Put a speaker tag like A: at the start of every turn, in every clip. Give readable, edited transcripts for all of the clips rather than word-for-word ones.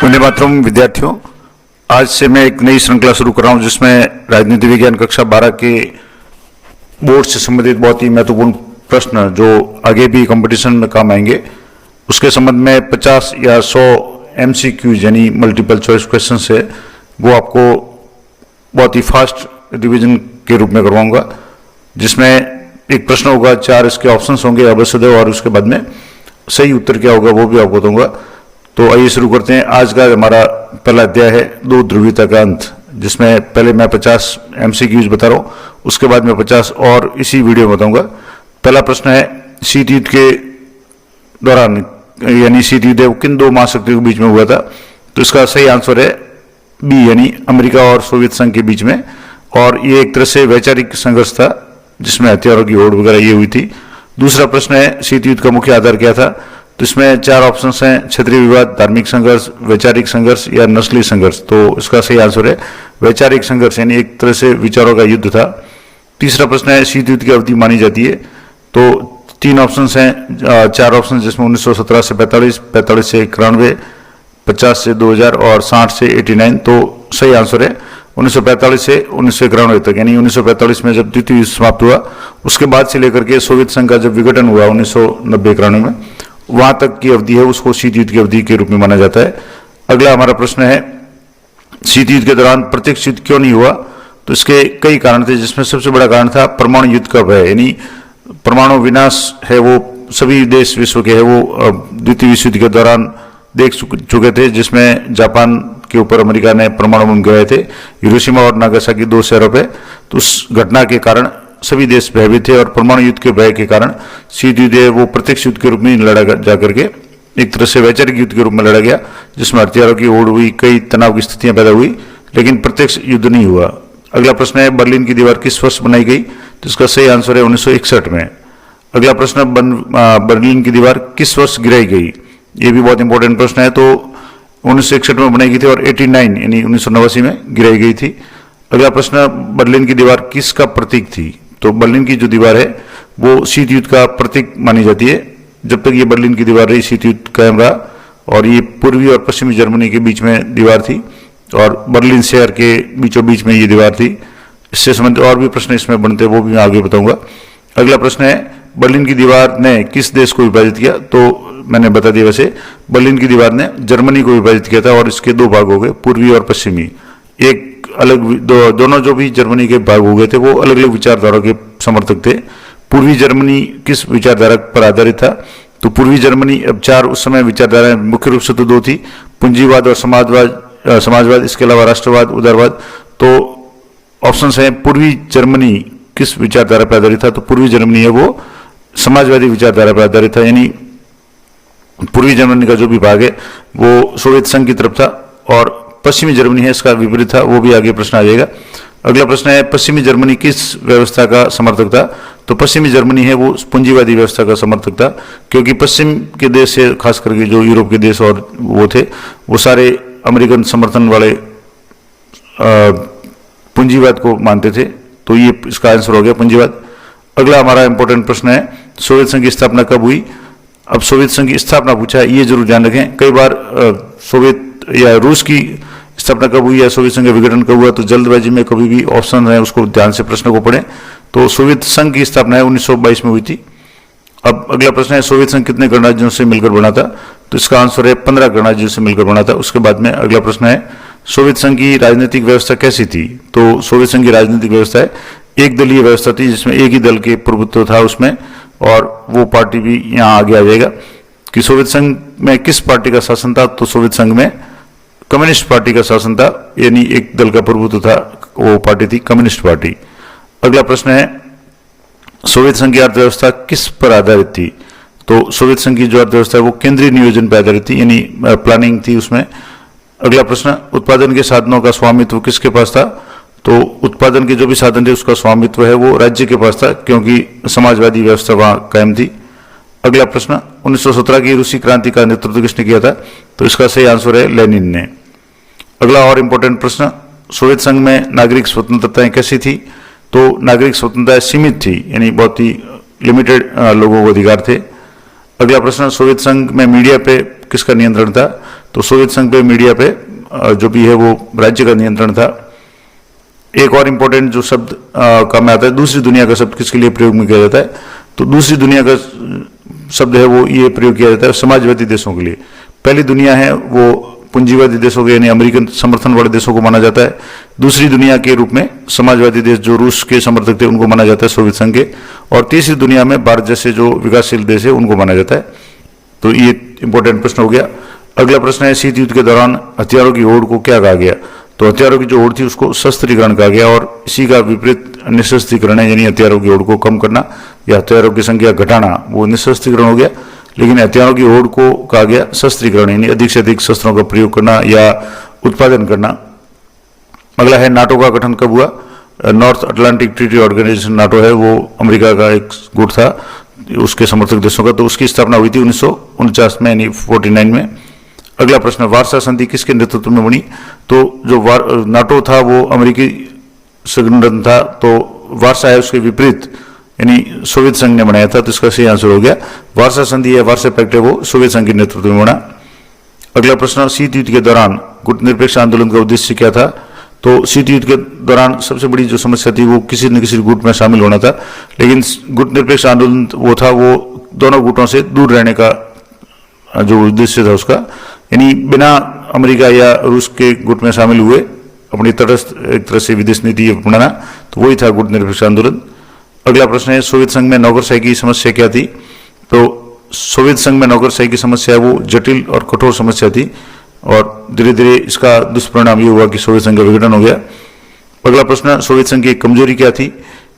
A: वंदे मातरम विद्यार्थियों, आज से मैं एक नई श्रृंखला शुरू कर रहा हूं जिसमें राजनीति विज्ञान कक्षा 12 के बोर्ड से संबंधित बहुत ही महत्वपूर्ण प्रश्न जो आगे भी कंपटीशन में काम आएंगे उसके संबंध में 50 या 100 MCQ यानी मल्टीपल चॉइस क्वेश्चन है वो आपको बहुत ही फास्ट रिवीजन के रूप में करवाऊंगा, जिसमें एक प्रश्न होगा, 4 इसके ऑप्शंस होंगे अवश्यदेव और उसके बाद में सही उत्तर क्या होगा वो भी आपको दूंगा। तो आइए शुरू करते हैं। आज का हमारा पहला अध्याय है दो ध्रुवीयता का अंत, जिसमें पहले मैं 50 MCQs बता रहा हूँ, उसके बाद मैं 50 और इसी वीडियो में बताऊंगा। पहला प्रश्न है, शीत युद्ध के दौरान यानी शीत युद्ध किन दो महाशक्तियों के बीच में हुआ था? तो इसका सही आंसर है बी यानी अमेरिका और सोवियत संघ के बीच में, और ये एक तरह से वैचारिक संघर्ष था जिसमें हथियारों की होड़ वगैरह ये हुई थी। दूसरा प्रश्न है, शीत युद्ध का मुख्य आधार क्या था? तो इसमें 4 ऑप्शंस हैं, क्षेत्रीय विवाद, धार्मिक संघर्ष, वैचारिक संघर्ष या नस्ली संघर्ष। तो इसका सही आंसर है वैचारिक संघर्ष, यानी एक तरह से विचारों का युद्ध था। तीसरा प्रश्न है, शीत युद्ध की अवधि मानी जाती है? तो 3 ऑप्शंस हैं, 4 ऑप्शन जिसमें 1917 से 45, 45 से 91, 50 से 2000 और 60 से 89। तो सही आंसर है 1945 से 1991 तक, यानी 1945 में जब द्वितीय युद्ध समाप्त हुआ उसके बाद से लेकर के सोवियत संघ का जब विघटन हुआ 1990-91 में, वहां तक की अवधि है उसको शीत युद्ध की अवधि के रूप में माना जाता है। अगला हमारा प्रश्न है, शीत युद्ध के दौरान प्रत्यक्ष युद्ध क्यों नहीं हुआ? तो इसके कई कारण थे, जिसमें सबसे बड़ा कारण था परमाणु युद्ध का भय, यानी परमाणु विनाश है वो सभी देश विश्व के है वो द्वितीय विश्व युद्ध के दौरान देख चुके थे, जिसमें जापान के ऊपर अमेरिका ने परमाणु बम गिराए थे हिरोशिमा और नागासाकी 2 शहरों पे। तो उस घटना के कारण सभी देश भयभीत थे और परमाणु युद्ध के भय के कारण शीत युद्ध वो प्रत्यक्ष युद्ध के रूप में लड़ा जाकर के एक तरह से वैचारिक युद्ध के रूप में लड़ा गया, जिसमें हथियारों की होड़ हुई, कई तनाव की स्थितियां पैदा हुई, लेकिन प्रत्यक्ष युद्ध नहीं हुआ। अगला प्रश्न है, बर्लिन की दीवार किस वर्ष बनाई गई? तो इसका सही आंसर है 1961 में। अगला प्रश्न, बर्लिन की दीवार किस वर्ष गिराई गई? ये भी बहुत इंपॉर्टेंट प्रश्न है। तो 1961 में बनाई गई थी और 89 यानी 1989 में गिराई गई थी। अगला प्रश्न, बर्लिन की दीवार किसका प्रतीक थी? तो बर्लिन की जो दीवार है वो शीत युद्ध का प्रतीक मानी जाती है। जब तक ये बर्लिन की दीवार रही शीत युद्ध कायम रहा, और ये पूर्वी और पश्चिमी जर्मनी के बीच में दीवार थी और बर्लिन शहर के बीचों बीच में ये दीवार थी। इससे संबंधित और भी प्रश्न इसमें बनते हैं वो भी मैं आगे बताऊंगा। अगला प्रश्न है, बर्लिन की दीवार ने किस देश को विभाजित किया? तो मैंने बता दिया, वैसे बर्लिन की दीवार ने जर्मनी को विभाजित किया था और इसके 2 भाग हो गए, पूर्वी और पश्चिमी। एक अलग दोनों जो भी जर्मनी के भाग हो गए थे वो अलग अलग विचारधारा के समर्थक थे। पूर्वी जर्मनी किस विचारधारा पर आधारित था? तो पूर्वी जर्मनी, अब 4 उस समय विचारधाराएं मुख्य रूप से तो 2 थी, पूंजीवाद और समाजवाद, इसके अलावा राष्ट्रवाद, उदारवाद। तो ऑप्शन है, पूर्वी जर्मनी किस विचारधारा पर आधारित था? तो पूर्वी जर्मनी है वो समाजवादी विचारधारा पर आधारित था, यानी पूर्वी जर्मनी का जो भी भाग है वो सोवियत संघ की तरफ था, और पश्चिमी जर्मनी है इसका विपरीत था, वो भी आगे प्रश्न आ जाएगा। अगला प्रश्न है, पश्चिमी जर्मनी किस व्यवस्था का समर्थक था? तो पश्चिमी जर्मनी है वो पूंजीवादी व्यवस्था का समर्थक था, क्योंकि पश्चिम के देश से खास करके जो यूरोप के देश और वो थे वो सारे अमेरिकन समर्थन वाले पूंजीवाद को मानते थे। तो ये इसका आंसर हो गया पूंजीवाद। अगला हमारा इंपॉर्टेंट प्रश्न है, सोवियत संघ की स्थापना कब हुई? अब सोवियत संघ की स्थापना पूछा है, ये जरूर ध्यान रखें। कई बार सोवियत या रूस की स्थापना कब हुई या सोवियत संघ का विघटन कब हुआ, तो जल्दबाजी में कभी भी ऑप्शन है उसको ध्यान से प्रश्न को पढ़ें। तो सोवियत संघ की स्थापना है 1922 में हुई थी। अब अगला प्रश्न है, सोवियत संघ कितने गणराज्यों से मिलकर बना था? तो इसका आंसर है 15 गणराज्यों से मिलकर बना था। उसके बाद में अगला प्रश्न है, सोवियत संघ की राजनीतिक व्यवस्था कैसी थी? तो सोवियत संघ की राजनीतिक व्यवस्था है एक दलीय व्यवस्था थी, जिसमें एक ही दल के प्रभुत्व था उसमें, और वो पार्टी भी यहाँ आगे आ जाएगा कि सोवियत संघ में किस पार्टी का शासन था? तो सोवियत संघ में कम्युनिस्ट पार्टी का शासन था, यानी एक दल का प्रभुत्व था, वो पार्टी थी कम्युनिस्ट पार्टी। अगला प्रश्न है, सोवियत संघ की अर्थव्यवस्था किस पर आधारित थी? तो सोवियत संघ की जो अर्थव्यवस्था है वो केंद्रीय नियोजन पर आधारित थी, यानी प्लानिंग थी उसमें। अगला प्रश्न, उत्पादन के साधनों का स्वामित्व किसके पास था? तो उत्पादन के जो भी साधन थे उसका स्वामित्व है वो राज्य के पास था, क्योंकि समाजवादी व्यवस्था वहां कायम थी। अगला प्रश्न, 1917 की रूसी क्रांति का नेतृत्व किसने किया था? तो इसका सही आंसर है लेनिन ने। अगला और इंपॉर्टेंट प्रश्न, सोवियत संघ में नागरिक स्वतंत्रताएं कैसी थी? तो नागरिक स्वतंत्रताएं सीमित थी, यानी बहुत ही लिमिटेड लोगों को अधिकार थे। अगला प्रश्न, सोवियत संघ में मीडिया पे किसका नियंत्रण था? तो सोवियत संघ पे मीडिया पे जो भी है वो राज्य का नियंत्रण था। एक और इम्पोर्टेंट जो शब्द काम में आता है, दूसरी दुनिया का शब्द किसके लिए प्रयोग में किया जाता है, तो दूसरी दुनिया का शब्द है वो ये प्रयोग किया जाता है समाजवादी देशों के लिए। पहली दुनिया है वो पूंजीवादी देशों के यानी अमेरिकन समर्थन वाले देशों को माना जाता है। दूसरी दुनिया के रूप में समाजवादी देश जो रूस के समर्थक थे उनको माना जाता है सोवियत संघ के। और तीसरी दुनिया में भारत जैसे जो विकासशील देश है उनको माना जाता है। तो ये इंपॉर्टेंट प्रश्न हो गया। अगला प्रश्न है शीत युद्ध के दौरान हथियारों की होड़ को क्या कहा गया, तो हथियारों की जो होड़ थी उसको शस्त्रीकरण कहा गया और इसी का विपरीत निशस्त्रीकरण है यानी हथियारों की होड़ को कम करना या हथियारों की संख्या घटाना, वो निशस्त्रीकरण हो गया। लेकिन हथियारों की होड़ को कहा गया शस्त्रीकरण यानी अधिक से अधिक शस्त्रों का प्रयोग करना या उत्पादन करना। अगला है नाटो का गठन कब हुआ, North Atlantic Treaty Organization NATO है वो अमेरिका का एक गुट था उसके समर्थक देशों का, तो उसकी स्थापना हुई थी 1949 में यानी 49 में। अगला प्रश्न, वार्सा संधि किसके नेतृत्व में बनी, तो जो नाटो था वो अमेरिकी संगठन था, तो वार्सा है उसके विपरीत यानी सोवियत संघ ने बनाया था, तो इसका सही आंसर हो गया वार्सा संधि या वार्सा पैक्ट है वो सोवियत संघ के नेतृत्व में बना। अगला प्रश्न, शीत युद्ध के दौरान गुट निरपेक्ष आंदोलन का उद्देश्य क्या था, तो शीत युद्ध के दौरान सबसे बड़ी जो समस्या थी वो किसी न किसी गुट में शामिल होना था। लेकिन गुट निरपेक्ष आंदोलन वो था वो दोनों गुटों से दूर रहने का जो उद्देश्य था उसका, यानी बिना अमेरिका या रूस के गुट में शामिल हुए अपनी तटस्थ एक तरह से विदेश नीति अपनाना, तो वही था गुट निरपेक्ष आंदोलन। अगला प्रश्न है, सोवियत संघ में नौकरशाही की समस्या क्या थी, तो सोवियत संघ में नौकरशाही की समस्या वो जटिल और कठोर समस्या थी और धीरे धीरे इसका दुष्परिणाम ये हुआ कि सोवियत संघ का विघटन हो गया। अगला प्रश्न, सोवियत संघ की कमजोरी क्या थी,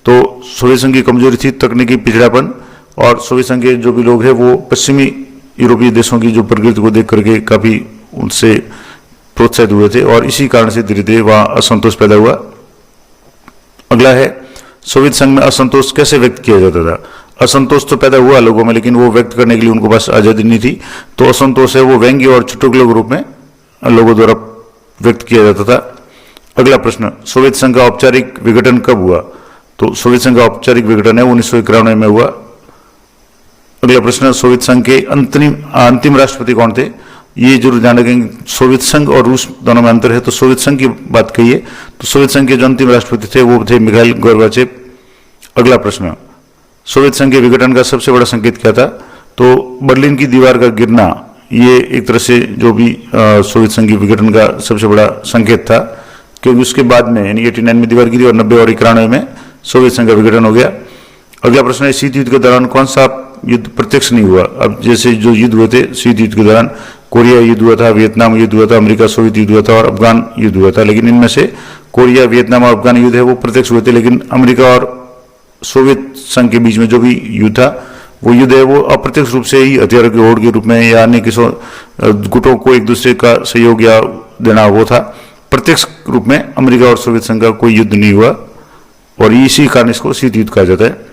A: तो सोवियत संघ की कमजोरी थी तकनीकी पिछड़ापन और सोवियत संघ के जो भी लोग हैं वो पश्चिमी यूरोपीय देशों की जो प्रगति को देख करके काफी उनसे प्रोत्साहित हुए थे और इसी कारण से धीरे धीरे वहां असंतोष पैदा हुआ। अगला है, सोवियत संघ में असंतोष कैसे व्यक्त किया जाता था, असंतोष तो पैदा हुआ लोगों में लेकिन वो व्यक्त करने के लिए उनको पास आजादी नहीं थी, तो असंतोष है वो व्यंग्य और चुटकुले के रूप में लोगों द्वारा व्यक्त किया जाता था। अगला प्रश्न, सोवियत संघ का औपचारिक विघटन कब हुआ, तो सोवियत संघ का औपचारिक विघटन है 1991 में हुआ। अगला प्रश्न, सोवियत संघ के अंतिम राष्ट्रपति कौन थे, ये जरूर ध्यान रखेंगे सोवियत संघ और रूस दोनों में अंतर है, तो सोवियत संघ की बात कही है तो सोवियत संघ के जो अंतिम राष्ट्रपति थे वो थे मिखाइल गोर्बाचेव। अगला प्रश्न, सोवियत संघ के विघटन का सबसे बड़ा संकेत क्या था, तो बर्लिन की दीवार का गिरना ये एक तरह से जो भी सोवियत संघ के विघटन का सबसे बड़ा संकेत था, क्योंकि उसके बाद में यानी 89 में दीवार गिरी और 90 और 91 में सोवियत संघ का विघटन हो गया। अगला प्रश्न है, शीत युद्ध के दौरान कौन सा युद्ध प्रत्यक्ष नहीं हुआ, अब जैसे जो युद्ध हुए थे शीत युद्ध के दौरान कोरिया युद्ध हुआ था, वियतनाम युद्ध हुआ था, अमेरिका सोवियत युद्ध हुआ था और अफगान युद्ध हुआ था, लेकिन इनमें से कोरिया, वियतनाम और अफगान युद्ध है वो प्रत्यक्ष हुए थे, लेकिन अमेरिका और सोवियत संघ के बीच में जो भी युद्ध था वो युद्ध है वो अप्रत्यक्ष रूप से ही हथियारों की होड़ के रूप में या अन्य किसी गुटों को एक दूसरे का सहयोग या देना वो था। प्रत्यक्ष रूप में अमेरिका और सोवियत संघ का कोई युद्ध नहीं हुआ और इसी कारण इसको शीत युद्ध कहा जाता है।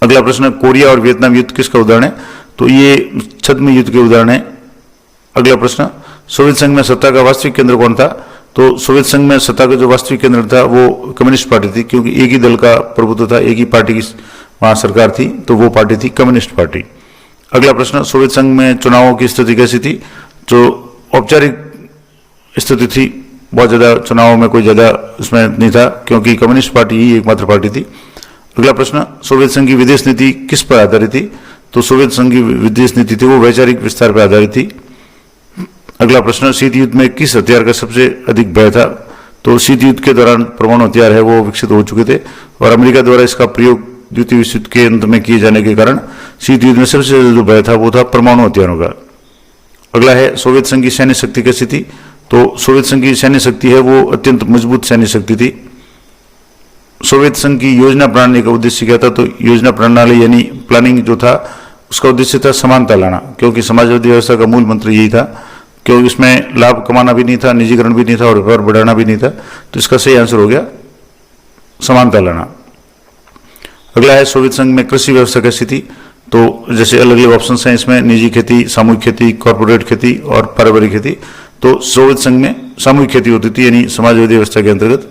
A: अगला प्रश्न, कोरिया और वियतनाम युद्ध किसका उदाहरण है, तो ये छद्म युद्ध के उदाहरण है। अगला प्रश्न, सोवियत संघ में सत्ता का वास्तविक केंद्र कौन था, तो सोवियत संघ में सत्ता का जो वास्तविक केंद्र था वो कम्युनिस्ट पार्टी थी, क्योंकि एक ही दल का प्रभुत्व था, एक ही पार्टी की वहां सरकार थी, तो वो पार्टी थी कम्युनिस्ट पार्टी। अगला प्रश्न, सोवियत संघ में चुनावों की स्थिति कैसी थी, जो औपचारिक स्थिति थी, बहुत ज्यादा चुनावों में कोई ज्यादा उसमें नहीं था क्योंकि कम्युनिस्ट पार्टी ही एकमात्र पार्टी थी। अगला प्रश्न, सोवियत संघ की विदेश नीति किस पर आधारित थी, तो सोवियत संघ की विदेश नीति थी वो वैचारिक विस्तार पर आधारित थी। अगला प्रश्न, शीत युद्ध में किस हथियार का सबसे अधिक भय था, तो शीत युद्ध के दौरान परमाणु हथियार है वो विकसित हो चुके थे और अमेरिका द्वारा इसका प्रयोग द्वितीय विश्व युद्ध के अंत में किए जाने के कारण शीत युद्ध में सबसे ज्यादा जो भय था वो था परमाणु हथियारों का। अगला है, सोवियत संघ की सैन्य शक्ति कैसी थी, तो सोवियत संघ की सैन्य शक्ति है वो अत्यंत मजबूत सैन्य शक्ति थी। सोवियत संघ की योजना प्रणाली का उद्देश्य क्या था, तो योजना प्रणाली यानी प्लानिंग जो था उसका उद्देश्य था समानता लाना, क्योंकि समाजवादी व्यवस्था का मूल मंत्र यही था, क्योंकि इसमें लाभ कमाना भी नहीं था, निजीकरण भी नहीं था और व्यापार बढ़ाना भी नहीं था, तो इसका सही आंसर हो गया समानता लाना। अगला है, सोवियत संघ में कृषि व्यवस्था कैसी थी, तो जैसे अलग अलग ऑप्शन हैं इसमें, निजी खेती, सामूहिक खेती, कॉर्पोरेट खेती और पारिवारिक खेती, तो सोवियत संघ में सामूहिक खेती होती थी यानी समाजवादी व्यवस्था के अंतर्गत,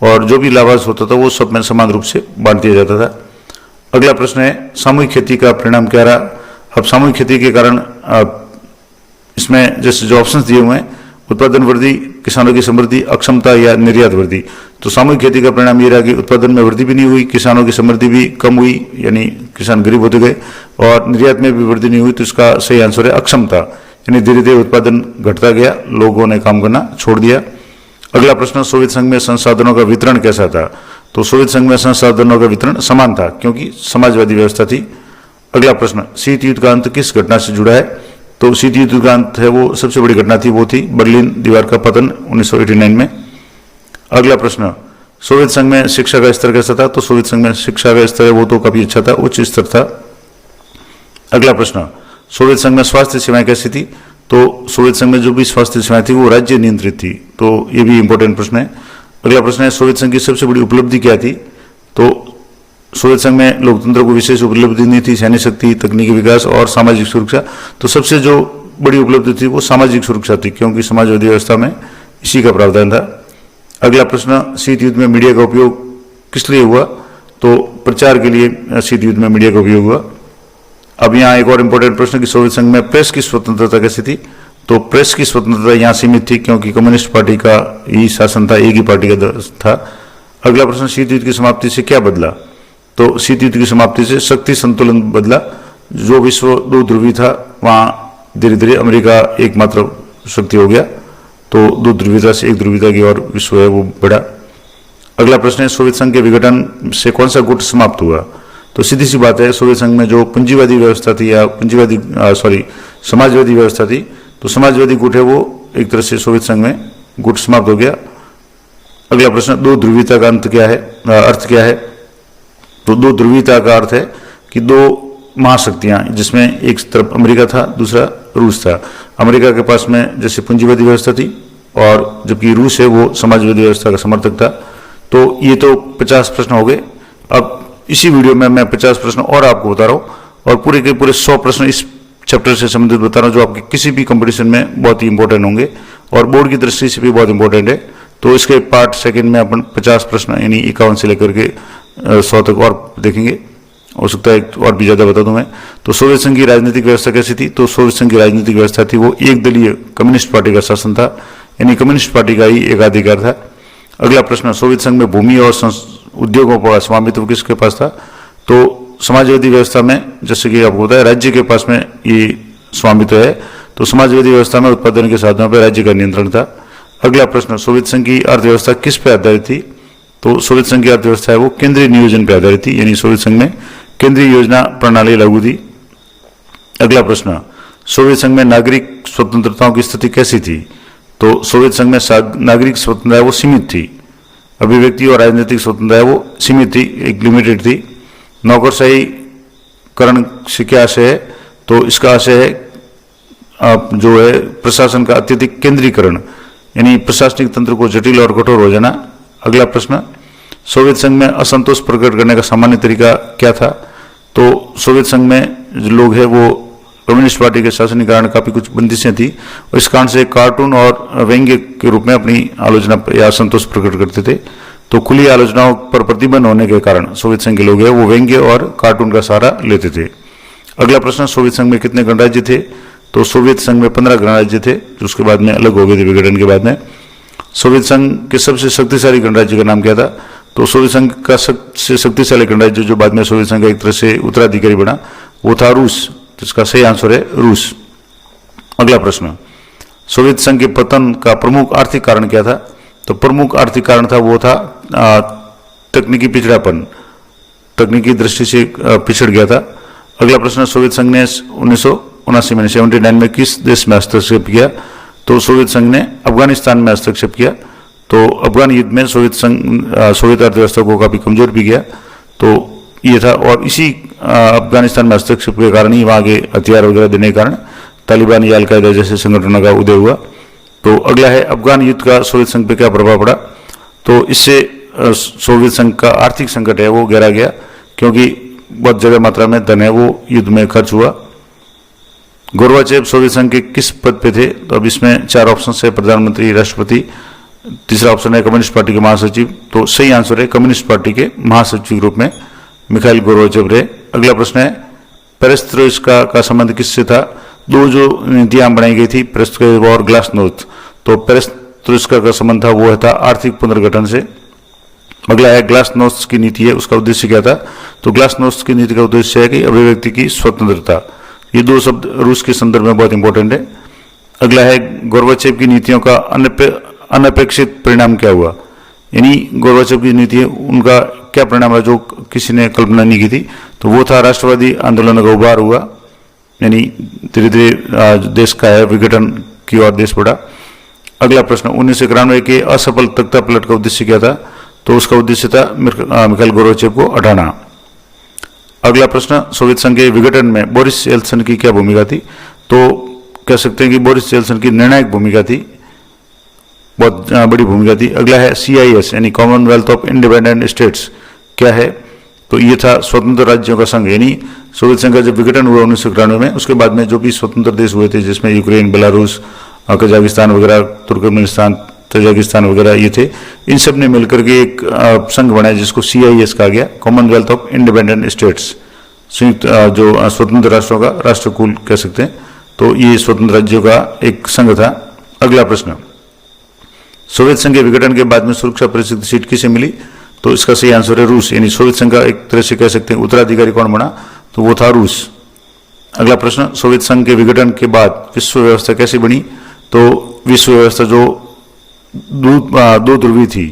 A: और जो भी लाभांश होता था वो सब में समान रूप से बांट दिया जाता था। अगला प्रश्न है, सामूहिक खेती का परिणाम क्या रहा, अब सामूहिक खेती के कारण इसमें जैसे जो ऑप्शंस दिए हुए हैं, उत्पादन वृद्धि, किसानों की समृद्धि, अक्षमता या निर्यात वृद्धि। तो सामूहिक खेती का परिणाम ये रहा कि उत्पादन में वृद्धि भी नहीं हुई, किसानों की समृद्धि भी कम हुई, यानी किसान गरीब होते गए, और निर्यात में भी वृद्धि नहीं हुई। तो इसका सही आंसर है अक्षमता, यानी धीरे धीरे उत्पादन घटता गया, लोगों ने काम करना छोड़ दिया। अगला प्रश्न, सोवियत संघ में संसाधनों का वितरण कैसा था? तो सोवियत संघ में संसाधनों का वितरण समान था, क्योंकि समाजवादी व्यवस्था थी। अगला प्रश्न, शीत युद्ध का अंत किस घटना से जुड़ा है? तो शीत युद्ध का अंत है वो सबसे बड़ी घटना थी, वो थी बर्लिन दीवार का पतन 1989 में। अगला प्रश्न, सोवियत संघ में शिक्षा का स्तर कैसा था? तो सोवियत संघ में शिक्षा का स्तर है वो तो काफी अच्छा था, उच्च स्तर था। अगला प्रश्न, सोवियत संघ में स्वास्थ्य सेवाएं कैसी थी? तो सोवियत संघ में जो भी स्वास्थ्य सेवाएं थी वो राज्य नियंत्रित थी, तो ये भी इंपॉर्टेंट प्रश्न है। अगला प्रश्न है, सोवियत संघ की सबसे बड़ी उपलब्धि क्या थी? तो सोवियत संघ में लोकतंत्र को विशेष उपलब्धि नहीं थी, सैन्य शक्ति, तकनीकी विकास और सामाजिक सुरक्षा। तो सबसे जो बड़ी उपलब्धि थी वो सामाजिक सुरक्षा थी, क्योंकि समाजवादी व्यवस्था में इसी का प्रावधान था। अगला प्रश्न, शीत युद्ध में मीडिया का उपयोग किस लिए हुआ? तो प्रचार के लिए शीत युद्ध में मीडिया का उपयोग हुआ। अब यहाँ एक और इम्पोर्टेंट प्रश्न कि सोवियत संघ में प्रेस की स्वतंत्रता कैसी थी? तो प्रेस की स्वतंत्रता यहाँ सीमित थी, क्योंकि कम्युनिस्ट पार्टी का ही शासन था, एक ही पार्टी का था। अगला प्रश्न, शीत युद्ध की समाप्ति से क्या बदला? तो शीत युद्ध की समाप्ति से शक्ति संतुलन बदला। जो विश्व दो ध्रुवी था वहां धीरे धीरे अमेरिका एकमात्र शक्ति हो गया, तो दो ध्रुवीता से एक ध्रुवीता की ओर विश्व है वो बढ़ा। अगला प्रश्न है, सोवियत संघ के विघटन से कौन सा गुट समाप्त हुआ? तो सीधी सी बात है, सोवियत संघ में जो पूंजीवादी व्यवस्था थी या समाजवादी व्यवस्था थी, तो समाजवादी गुट है वो एक तरह से सोवियत संघ में गुट समाप्त हो गया। अगला प्रश्न, दो ध्रुवीता का अंत क्या है, अर्थ क्या है? तो दो ध्रुवीयता का अर्थ है कि दो महाशक्तियां, जिसमें एक तरफ अमेरिका था, दूसरा रूस था। अमेरिका के पास में जैसे पूंजीवादी व्यवस्था थी, और जबकि रूस है वो समाजवादी व्यवस्था का समर्थक था। तो ये तो 50 प्रश्न हो गए। अब इसी वीडियो में मैं 50 प्रश्न और आपको बता रहा हूँ, और पूरे के पूरे 100 प्रश्न इस चैप्टर से संबंधित बता रहा हूँ, जो आपके किसी भी कंपटीशन में बहुत ही इंपॉर्टेंट होंगे और बोर्ड की दृष्टि से भी बहुत इंपॉर्टेंट है। तो इसके पार्ट सेकंड में अपन 50 प्रश्न यानी 51 से लेकर के 100 तक और देखेंगे, हो सकता है और भी ज्यादा बता दूं मैं। तो सोवियत संघ की राजनीतिक व्यवस्था कैसी थी? तो सोवियत संघ की राजनीतिक व्यवस्था थी वो एक दलीय कम्युनिस्ट पार्टी का शासन था, यानी कम्युनिस्ट पार्टी का ही एकाधिकार था। अगला प्रश्न, सोवियत संघ में भूमि और उद्योगों का स्वामित्व किसके पास था? तो समाजवादी व्यवस्था में, जैसे कि आपको बताया, राज्य के पास में ये स्वामित्व है। तो समाजवादी व्यवस्था में उत्पादन के साधनों पर राज्य का नियंत्रण था। अगला प्रश्न, सोवियत संघ की अर्थव्यवस्था किस पर आधारित थी? तो सोवियत संघ की अर्थव्यवस्था है वो केंद्रीय नियोजन पर आधारित थी, यानी सोवियत संघ में केंद्रीय योजना प्रणाली लागू थी। अगला प्रश्न, सोवियत संघ में नागरिक स्वतंत्रताओं की स्थिति कैसी थी? तो सोवियत संघ में नागरिक स्वतंत्रता है वो सीमित थी, अभिव्यक्ति और राजनीतिक स्वतंत्रता है वो सीमित थी, एक लिमिटेड थी। नौकरशाही करण से क्या आशय है? तो इसका आशय है जो है प्रशासन का अत्यधिक केंद्रीकरण, यानी प्रशासनिक तंत्र को जटिल और कठोर हो जाना। अगला प्रश्न, सोवियत संघ में असंतोष प्रकट करने का सामान्य तरीका क्या था? तो सोवियत संघ में जो लोग हैं वो कम्युनिस्ट पार्टी के शासन के कारण काफी कुछ बंदिशें थी, और इस कारण से कार्टून और व्यंग्य के रूप में अपनी आलोचना या असंतोष प्रकट करते थे। तो खुली आलोचनाओं पर प्रतिबंध होने के कारण सोवियत संघ के लोग हैं वो व्यंग्य और कार्टून का सहारा लेते थे। अगला प्रश्न, सोवियत संघ में कितने गणराज्य थे? तो सोवियत संघ में 15 गणराज्य थे, जो उसके बाद में अलग हो गए थे विघटन के बाद में। सोवियत संघ के सबसे शक्तिशाली गणराज्य का नाम क्या था? तो सोवियत संघ का सबसे शक्तिशाली गणराज्य जो बाद में सोवियत संघ का एक तरह से उत्तराधिकारी बना वो था रूस, जिसका सही आंसर है रूस। अगला प्रश्न, सोवियत संघ के पतन का प्रमुख आर्थिक कारण क्या था? तो प्रमुख आर्थिक कारण था वो था तकनीकी पिछड़ापन, तकनीकी दृष्टि से पिछड़ गया था। अगला प्रश्न, सोवियत संघ ने 1979 में 79 में किस देश में हस्तक्षेप किया? तो सोवियत संघ ने अफगानिस्तान में हस्तक्षेप किया। तो अफगान युद्ध में सोवियत अर्थव्यवस्था को काफी कमजोर भी गया, तो ये था। और इसी अफगानिस्तान में हस्तक्षेप के कारण ही वहां के हथियार वगैरह देने के कारण तालिबान या अलकायदा जैसे संगठनों का उदय हुआ। तो अगला है, अफगान युद्ध का सोवियत संघ पर क्या प्रभाव पड़ा? तो इससे सोवियत संघ का आर्थिक संकट है वो गहरा गया, क्योंकि बहुत ज्यादा मात्रा में धन है वो युद्ध में खर्च हुआ। गोर्बाचेव सोवियत संघ के किस पद पे थे? तो अब इसमें 4 ऑप्शन है, प्रधानमंत्री, राष्ट्रपति, तीसरा ऑप्शन है कम्युनिस्ट पार्टी के महासचिव। तो सही आंसर है कम्युनिस्ट पार्टी के महासचिव के रूप में मिखाइल गोर्बाचेव रहे। अगला प्रश्न है, पेरेस्ट्रोइका का संबंध किससे था? दो जो नीतियां बनाई गई थी, पेरेस्ट्रोइका और ग्लासनोस्ट। तो पेरेस्ट्रोइका का संबंध था वो था आर्थिक पुनर्गठन से। अगला है ग्लासनोस्ट की नीति है, उसका उद्देश्य क्या था? तो ग्लासनोस्ट की नीति का उद्देश्य है कि अभिव्यक्ति की स्वतंत्रता। ये दो शब्द रूस के संदर्भ में बहुत इंपॉर्टेंट है। अगला है गोर्बाचेव की नीतियों का अनपेक्षित परिणाम क्या हुआ? यानी गोर्बाचेव की नीति उनका क्या परिणाम है जो किसी ने कल्पना नहीं की थी? तो वो था राष्ट्रवादी आंदोलन का उभार हुआ, यानी धीरे धीरे देश का है विघटन की ओर देश बढ़ा। अगला प्रश्न, 1991 के असफल तख्ता पलट का उद्देश्य क्या था? तो उसका उद्देश्य था मिखाइल गोर्बाचेव को हटाना। अगला प्रश्न, सोवियत संघ के विघटन में बोरिस येल्त्सिन की क्या भूमिका थी? तो कह सकते हैं कि बोरिस येल्त्सिन की निर्णायक भूमिका थी, बहुत बड़ी भूमिका थी। अगला है CIS यानी कॉमनवेल्थ ऑफ इंडिपेंडेंट स्टेट्स क्या है? तो ये था स्वतंत्र राज्यों का संघ, यानी सोवियत संघ का जब विघटन हुआ 1991 में, उसके बाद में जो भी स्वतंत्र देश हुए थे जिसमें यूक्रेन, बेलारूस, कजाकिस्तान वगैरह, तुर्कमेनिस्तान, तजाकिस्तान वगैरह ये थे, इन सब ने मिलकर के एक संघ बनाया जिसको CIS कहा गया, कॉमनवेल्थ ऑफ इंडिपेंडेंट स्टेट्स, संयुक्त जो स्वतंत्र राष्ट्रों का राष्ट्रकुल कह सकते हैं। तो ये स्वतंत्र राज्यों का एक संघ था। अगला प्रश्न, सोवियत संघ के विघटन के बाद में सुरक्षा परिषद सीट किसे मिली? तो इसका सही आंसर है रूस, यानी सोवियत संघ का एक तरह से कह सकते हैं उत्तराधिकारी कौन बना? तो वो था रूस। अगला प्रश्न, सोवियत संघ के विघटन के बाद विश्व व्यवस्था कैसे बनी? तो विश्व व्यवस्था जो दो ध्रुवी थी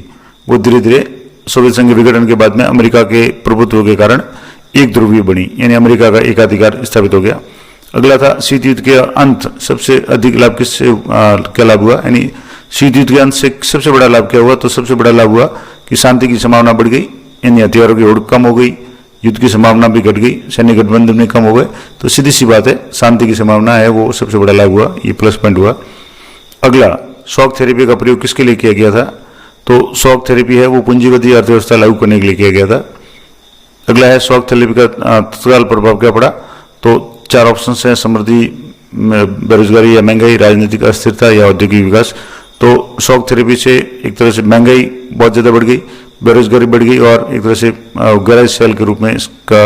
A: वो धीरे धीरे सोवियत संघ के विघटन के बाद में अमेरिका के प्रभुत्व के कारण एक ध्रुवी बनी, यानी अमेरिका का एकाधिकार स्थापित हो गया। अगला था शीत युद्ध के अंत सबसे अधिक लाभ किससे क्या लाभ हुआ? यानी शीत युद्ध के अंत से सबसे बड़ा लाभ क्या हुआ? तो सबसे बड़ा लाभ हुआ कि शांति की संभावना बढ़ गई, यानी हथियारों की होड़ कम हो गई, युद्ध की संभावना भी घट गई, सैन्य गठबंधन भी कम हो गए। तो सीधी सी बात है, शांति की संभावना है वो सबसे बड़ा लाभ हुआ, ये प्लस पॉइंट हुआ। अगला, शॉक थेरेपी का प्रयोग किसके लिए किया गया था? तो शॉक थेरेपी है वो पूंजीवादी अर्थव्यवस्था लागू करने के लिए किया गया था। अगला है, शॉक थेरेपी का तत्काल प्रभाव क्या पड़ा? तो चार ऑप्शन है, समृद्धि, बेरोजगारी या महंगाई, राजनीतिक अस्थिरता या औद्योगिक विकास। तो शॉक थेरेपी से एक तरह से महंगाई बहुत ज्यादा बढ़ गई, बेरोजगारी बढ़ गई और एक तरह से गैरेज सेल के रूप में इसका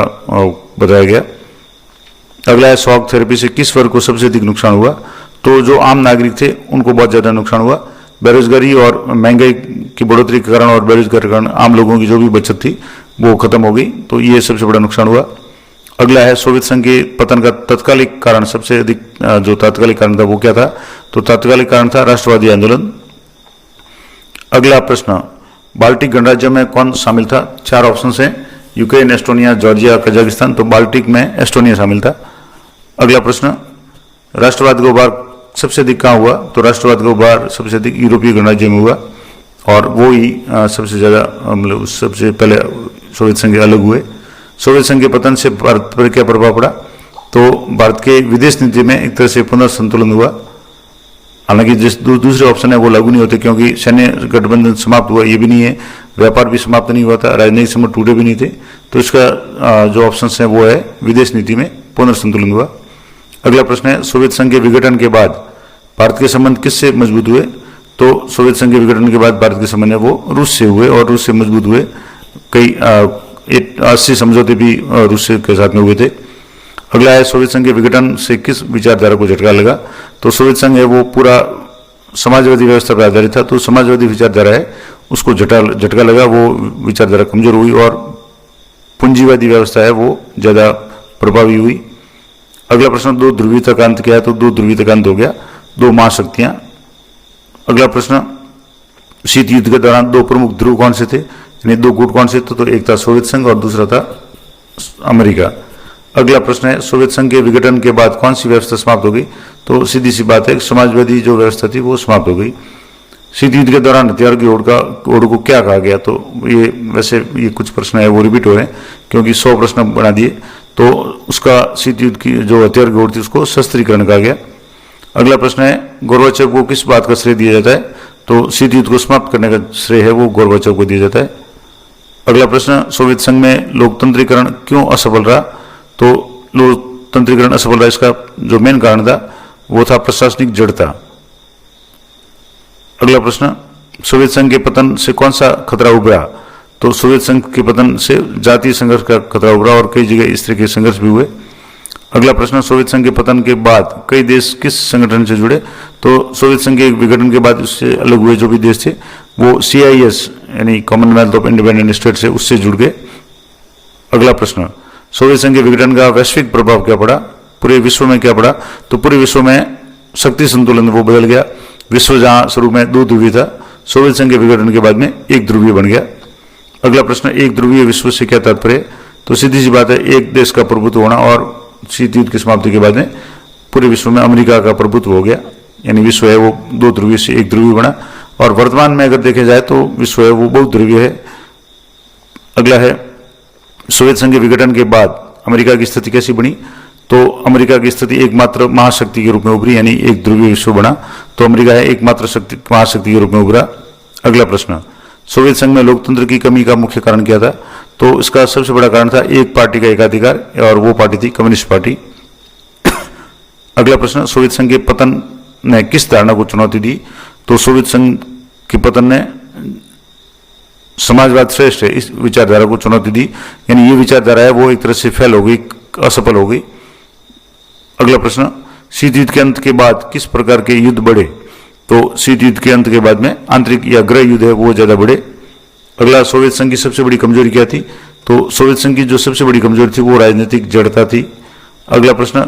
A: बताया गया। अगला है, शॉक थेरेपी से किस वर्ग को सबसे अधिक नुकसान हुआ? तो जो आम नागरिक थे उनको बहुत ज्यादा नुकसान हुआ। बेरोजगारी और महंगाई की बढ़ोतरी के कारण और बेरोजगारी के कारण आम लोगों की जो भी बचत थी वो खत्म हो गई, तो ये सबसे बड़ा नुकसान हुआ। अगला है, सोवियत संघ के पतन का तत्कालिक कारण, सबसे अधिक जो तात्कालिक कारण था वो क्या था? तो तात्कालिक कारण था राष्ट्रवादी आंदोलन। अगला प्रश्न, बाल्टिक गणराज्य में कौन शामिल था? चार ऑप्शन है, यूक्रेन, एस्टोनिया, जॉर्जिया, कजाकिस्तान। तो बाल्टिक में एस्टोनिया शामिल था। अगला प्रश्न, राष्ट्रवाद का उभार सबसे अधिक कहाँ हुआ? तो राष्ट्रवाद का उभार सबसे अधिक यूरोपीय गणराज्य में हुआ और वो ही सबसे ज्यादा मतलब सबसे पहले सोवियत संघ अलग हुए। सोवियत संघ के पतन से भारत पर क्या प्रभाव पड़ा? तो भारत के विदेश नीति में एक तरह से पुनर्संतुलन हुआ। हालांकि जिस दूसरे ऑप्शन है वो लागू नहीं होते क्योंकि सैन्य गठबंधन समाप्त हुआ, ये भी नहीं है, व्यापार भी समाप्त नहीं हुआ था, राजनीतिक संबंध टूटे भी नहीं थे। तो इसका जो ऑप्शन है वो है विदेश नीति में पुनर्संतुलन हुआ। अगला प्रश्न है, सोवियत संघ के विघटन के बाद भारत के संबंध किससे मजबूत हुए? तो सोवियत संघ के विघटन के बाद भारत के संबंध है वो रूस से हुए और रूस से मजबूत हुए। कई 80 समझौते भी रूस के साथ में हुए थे। अगला है, सोवियत संघ के विघटन से किस विचारधारा को झटका लगा? तो सोवियत संघ है वो पूरा समाजवादी व्यवस्था पर आधारित था, तो समाजवादी विचारधारा है उसको झटका लगा, वो विचारधारा कमजोर हुई और पूंजीवादी व्यवस्था है वो ज्यादा प्रभावी हुई। अगला प्रश्न, दो ध्रुवीयता का अंत क्या है? तो दो ध्रुवीयता का अंत हो गया, दो महाशक्तियां। अगला प्रश्न, शीत युद्ध के दौरान दो प्रमुख ध्रुव कौन से थे, यानी दो गुट कौन से थे? तो एक था सोवियत संघ और दूसरा था अमेरिका। अगला प्रश्न है, सोवियत संघ के विघटन के बाद कौन सी व्यवस्था समाप्त हो गई? तो सीधी सी बात है, समाजवादी जो व्यवस्था थी वो समाप्त हो गई। शीत युद्ध के दौरान हथियार की होड़ को क्या कहा गया? तो ये वैसे ये कुछ प्रश्न है वो रिपीट हो रहे हैं क्योंकि 100 प्रश्न बना दिए, तो उसका शीत युद्ध की जो हथियार की होड़ थी उसको शस्त्रीकरण कहा गया। अगला प्रश्न है, गोर्बाचेव को किस बात का श्रेय दिया जाता है? तो शीत युद्ध को समाप्त करने का श्रेय है वो गोर्बाचेव को दिया जाता है। अगला प्रश्न, सोवियत संघ में लोकतंत्रीकरण क्यों असफल रहा? तो लोकतंत्रीकरण असफल रहा, इसका जो मेन कारण था वो था प्रशासनिक जड़ता। अगला प्रश्न, सोवियत संघ के पतन से कौन सा खतरा उभरा? तो सोवियत संघ के पतन से जातीय संघर्ष का खतरा उभरा और कई जगह इस तरह के संघर्ष भी हुए। अगला प्रश्न, सोवियत संघ के पतन के बाद कई देश किस संगठन से जुड़े? तो सोवियत संघ के विघटन के बाद उससे अलग हुए जो भी देश थे वो CIS यानी कॉमनवेल्थ ऑफ इंडिपेंडेंट स्टेट से उससे जुड़ गए। अगला प्रश्न, सोवियत संघ के विघटन का वैश्विक प्रभाव क्या पड़ा? पूरे विश्व में क्या पड़ा? तो पूरे विश्व में शक्ति संतुलन वो बदल गया। विश्व जहां शुरू में 2 ध्रुवीय था, सोवियत संघ के विघटन के बाद में 1 ध्रुवीय बन गया। अगला प्रश्न, 1 ध्रुवीय विश्व से क्या तात्पर्य? तो सीधी सी बात है, एक देश का प्रभुत्व होना और शीत युद्ध की समाप्ति के बाद में पूरे विश्व में अमेरिका का प्रभुत्व हो गया, यानी विश्व है वो 2 ध्रुवीय से 1 ध्रुवीय बना। और वर्तमान में अगर देखे जाए तो विश्व है वो बहुध्रुवीय है। अगला है, सोवियत संघ के विघटन के बाद अमेरिका की स्थिति कैसी बनी? तो अमेरिका की स्थिति एकमात्र महाशक्ति के रूप में उभरी, यानी 1 ध्रुवीय विश्व बना। तो अमेरिका है एकमात्र महाशक्ति के रूप में उभरा। अगला प्रश्न, सोवियत संघ में लोकतंत्र की कमी का मुख्य कारण क्या था? तो इसका सबसे बड़ा कारण था एक पार्टी का एकाधिकार, और वो पार्टी थी कम्युनिस्ट पार्टी। अगला प्रश्न, सोवियत संघ के पतन ने किस धारणा को चुनौती दी? तो सोवियत संघ के पतन ने समाजवाद श्रेष्ठ है इस विचारधारा को चुनौती दी, यानी ये विचारधारा है वो एक तरह से फेल हो गई, असफल हो गई। अगला प्रश्न, शीत युद्ध के अंत के बाद किस प्रकार के युद्ध बढ़े? तो शीत युद्ध के अंत के बाद में आंतरिक या गृह युद्ध है वो ज्यादा बढ़े। अगला, सोवियत संघ की सबसे बड़ी कमजोरी क्या थी? तो सोवियत संघ की जो सबसे बड़ी कमजोरी थी वो राजनीतिक जड़ता थी। अगला प्रश्न,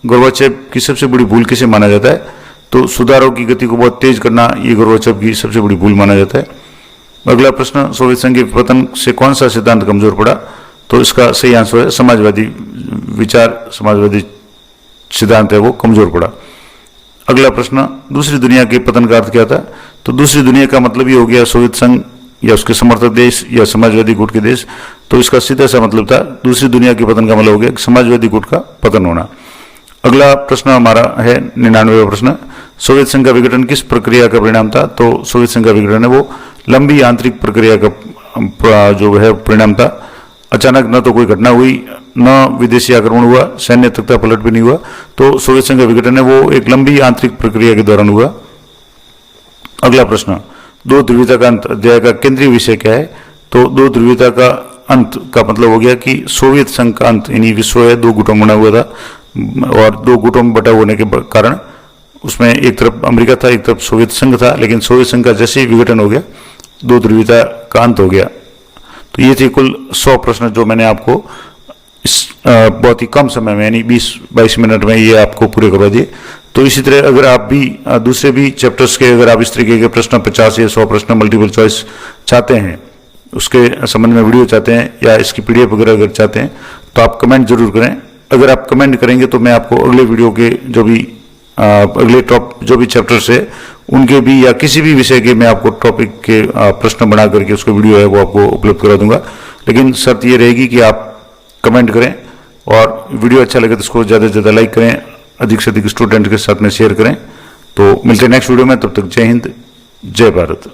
A: गोर्बाचेव की सबसे बड़ी भूल किसे माना जाता है? तो सुधारों की गति को बहुत तेज करना ये गोर्बाचेव की सबसे बड़ी भूल माना जाता है। अगला प्रश्न, सोवियत संघ के पतन से कौन सा सिद्धांत कमजोर पड़ा? तो इसका सही आंसर है समाजवादी विचार, समाजवादी सिद्धांत है वो कमजोर पड़ा। अगला प्रश्न, दूसरी दुनिया के पतन का अर्थ क्या था? तो दूसरी दुनिया का मतलब ये हो गया सोवियत संघ या उसके समर्थक देश या समाजवादी गुट के देश। तो इसका सीधा सा मतलब था दूसरी दुनिया के पतन का मतलब हो गया समाजवादी गुट का पतन होना। अगला प्रश्न हमारा है 99वां प्रश्न, सोवियत संघ का विघटन किस प्रक्रिया का परिणाम था? तो सोवियत संघ का विघटन है वो लंबी आंतरिक प्रक्रिया का जो है परिणाम था। अचानक न तो कोई घटना हुई, न विदेशी आक्रमण हुआ, सैन्य तख्ता पलट भी नहीं हुआ। तो सोवियत संघ का विघटन है वो एक लंबी आंतरिक प्रक्रिया के दौरान हुआ। अगला प्रश्न, 2 ध्रुवीयता का अंत अध्याय का केंद्रीय विषय क्या है? तो 2 ध्रुवीयता का अंत का मतलब हो गया कि सोवियत संघ का अंत, यानी विश्व है 2 गुटों में बना हुआ था और 2 गुटों में बटा होने के कारण उसमें एक तरफ अमेरिका था, एक तरफ सोवियत संघ था। लेकिन सोवियत संघ का जैसे ही विघटन हो गया 2 ध्रुवीयता का अंत हो गया। तो ये थे कुल 100 प्रश्न जो मैंने आपको इस बहुत ही कम समय में यानी 20-22 मिनट में ये आपको पूरे करवा दिए। तो इसी तरह अगर आप भी दूसरे भी चैप्टर्स के अगर आप इस तरीके के प्रश्न 50 या 100 प्रश्न मल्टीपल चॉइस चाहते हैं, उसके संबंध में वीडियो चाहते हैं या इसकी PDF वगैरह अगर चाहते हैं तो आप कमेंट जरूर करें। अगर आप कमेंट करेंगे तो मैं आपको अगले वीडियो के जो भी अगले जो भी चैप्टर्स है उनके भी या किसी भी विषय के मैं आपको टॉपिक के प्रश्न बना करके उसका वीडियो है वो आपको उपलब्ध करा दूंगा। लेकिन शर्त ये रहेगी कि आप कमेंट करें और वीडियो अच्छा लगे तो उसको ज़्यादा से ज़्यादा लाइक करें, अधिक से अधिक स्टूडेंट के साथ में शेयर करें। तो मिलते हैं नेक्स्ट वीडियो में, तब तक जय हिंद, जय भारत।